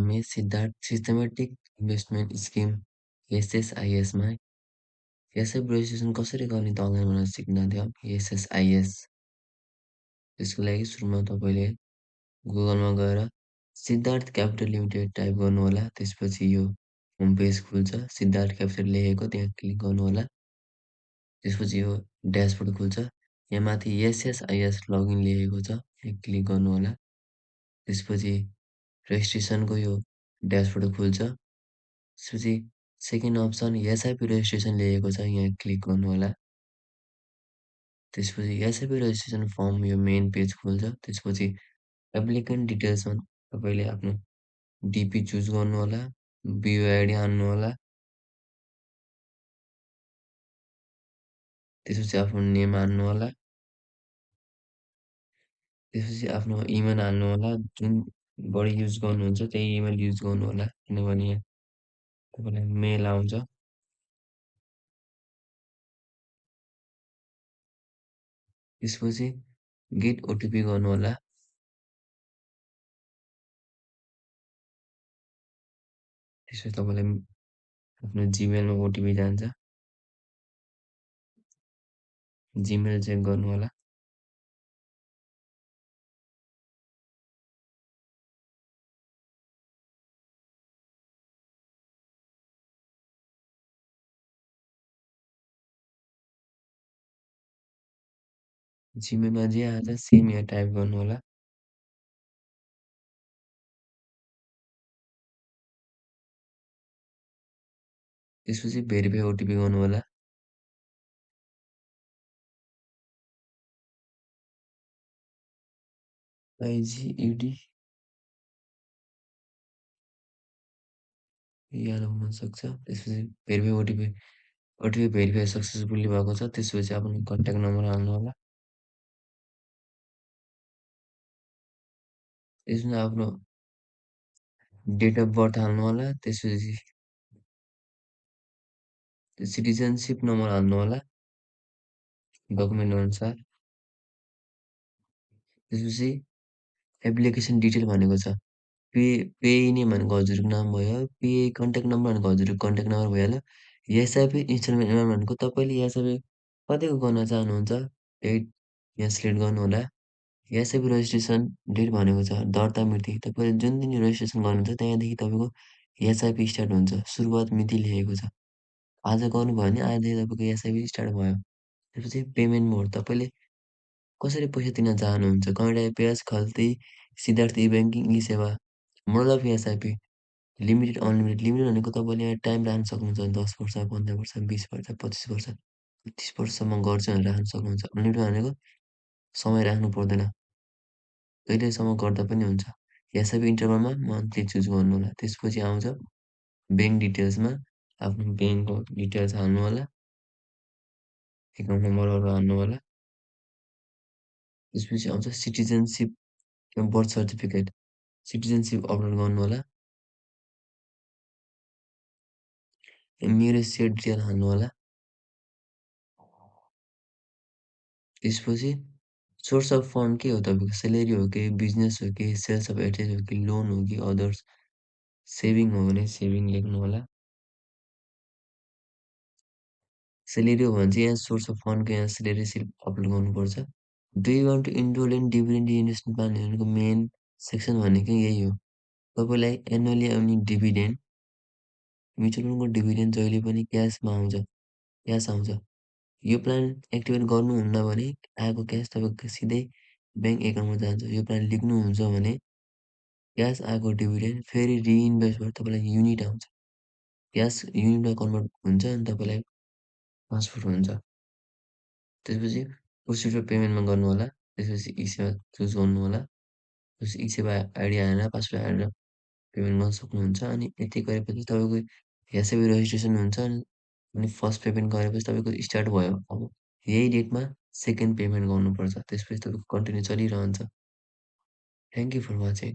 हामी systematic investment scheme एसएसआइएसमा SIP registration कसरी गर्ने त अनलाइनबाट सिक्न थियो एसएसआइएस। त्यसको लागि सुरुमा तपाईँले गुगलमा गएर सिद्धार्थ क्यापिटल लिमिटेड टाइप गर्नुहोला। त्यसपछि यो होम पेज खुल्छ। सिद्धार्थ क्यापिटल लेखेको त्यहाँ क्लिक गर्नुहोला। त्यसपछि यो ड्यासबोर्ड खुल्छ। यहाँ माथि एसएसआइएस लगइन लेखेको छ, यहाँ क्लिक गर्नुहोला। त्यसपछि रेजिस्ट्रेसनको यो ड्यासबोर्ड खुल्छ। त्यसपछि सेकेन्ड अप्सन एसआइपी रेजिस्ट्रेसन लेखेको छ, यहाँ क्लिक गर्नुहोला। त्यसपछि एसआइपी रेजिस्ट्रेसन फर्म यो मेन पेज खुल्छ। त्यसपछि एप्लिकेन्ट डिटेल्समा तपाईँले आफ्नो डिपी चुज गर्नुहोला, बिओआइडी हाल्नुहोला। त्यसपछि आफ्नो नेम हाल्नुहोला। त्यसपछि आफ्नो इमेल हाल्नुहोला, जुन बढी युज गर्नुहुन्छ त्यही इमेल युज गर्नुहोला, किनभने यहाँ तपाईँलाई मेल आउँछ। त्यसपछि गेट ओटिपी गर्नुहोला। त्यसपछि तपाईँलाई आफ्नो जिमेलमा ओटिपी जान्छ, जिमेल चेक गर्नुहोला। जिमेलमा जे आएछ सेम यहाँ टाइप गर्नुहोला। त्यसपछि भेरिफाई ओटिपी गर्नुहोला। आइजियुडी याद हुन सक्छ। त्यसपछि भेरिफाई ओटिपी भेरिफाई सक्सेसफुली भएको छ। त्यसपछि आफ्नो कन्ट्याक्ट नम्बर हाल्नुहोला। त्यसमा आफ्नो डेट अफ बर्थ हाल्नुहोला। त्यसपछि सिटिजनसिप नम्बर हाल्नुहोला डकुमेन्ट अनुसार। त्यसपछि एप्लिकेसन डिटेल भनेको छ। पेई नेम भनेको हजुरको नाम भयो, पेई कन्ट्याक्ट नम्बर भनेको हजुरको कन्ट्याक्ट नम्बर भइहाल्यो। एसआइपी इन्स्टलमेन्ट एमाउन्ट भनेको तपाईँले एसआइपी कतिको गर्न चाहनुहुन्छ डेट यहाँ सिलेक्ट गर्नुहोला। एसआइपी रेजिस्ट्रेसन डेट भनेको छ दर्ता मिति। तपाईँले जुन दिन रेजिस्ट्रेसन गर्नुहुन्छ त्यहाँदेखि तपाईँको एसआइपी स्टार्ट हुन्छ। सुरुवात मिति लेखेको छ। आज गर्नुभयो भने आजदेखि तपाईँको एसआइपी स्टार्ट भयो। त्यसपछि पेमेन्ट मोड तपाईँले कसरी पैसा दिन चाहनुहुन्छ, करेन्ट आइपिएस, खल्ती, सिद्धार्थ ई ब्याङ्किङ, ई सेवा, model of SIP, limited unlimited. Limited भनेको तपाईँले यहाँ टाइम राख्न सक्नुहुन्छ 10 वर्ष, 15 वर्ष, 20 वर्ष, 25 वर्ष, 30 वर्षसम्म गर्छु भनेर राख्न सक्नुहुन्छ। अनलिमिटेड भनेको समय राख्नु पर्दैन, कहिलेसम्म गर्दा पनि हुन्छ। एसआइपी इन्टरभलमा मन्थली चुज गर्नुहोला। त्यसपछि आउँछ ब्याङ्क डिटेल्समा आफ्नो ब्याङ्कको डिटेल्स हाल्नुहोला, एकाउन्ट नम्बरहरू हाल्नुहोला। त्यसपछि आउँछ citizenship birth certificate, citizenship upload गर्नुहोला। मेरो सेयर डिटेल हाल्नुहोला। त्यसपछि सोर्स अफ फन्ड के हो तपाईँको, सेलेरी हो कि बिजनेस हो कि सेल्स अफ एसेट हो कि लोन हो कि अदर्स। सेभिङ हो भने सेभिङ लेख्नुहोला। सेलेरी हो भने चाहिँ यहाँ सोर्स अफ फन्डको यहाँ सेलेरी स्लिप अपलोड गर्नुपर्छ। Do you want to enrol in dividend investment plan भनेको मेन सेक्सन भनेको यही हो। तपाईँलाई एनुअली आउने डिभिडेन्ड, म्युचुअल फन्डको डिभिडेन्ड जहिले पनि क्यासमा आउँछ, क्यास आउँछ। यो प्लान एक्टिभेट गर्नुहुन्न भने आएको क्यास तपाईँको सिधै ब्याङ्क एकाउन्टमा जान्छ। यो प्लान लिग्नुहुन्छ भने क्यास आएको डिभिडेन्ड फेरि रिइन्भेस्ट भएर तपाईँलाई युनिट आउँछ। क्यास युनिटमा कन्भर्ट हुन्छ अनि तपाईँलाई ट्रान्सफर हुन्छ। त्यसपछि प्रोसिड पेमेन्टमा गर्नुहोला। त्यसपछि ई सेवा चुज गर्नुहोला। त्यसपछि ई सेवा आइडी हालेर पासवर्ड हालेर पेमेन्ट गर्न सक्नुहुन्छ। अनि यति गरेपछि तपाईँको एसआइपी रेजिस्ट्रेसन हुन्छ अनि फर्स्ट पेमेन्ट गरेपछि तपाईँको स्टार्ट भयो। अब यही डेटमा सेकेन्ड पेमेन्ट गर्नुपर्छ। त्यसपछि तपाईँको कन्टिन्यू चलिरहन्छ। Thank you for watching.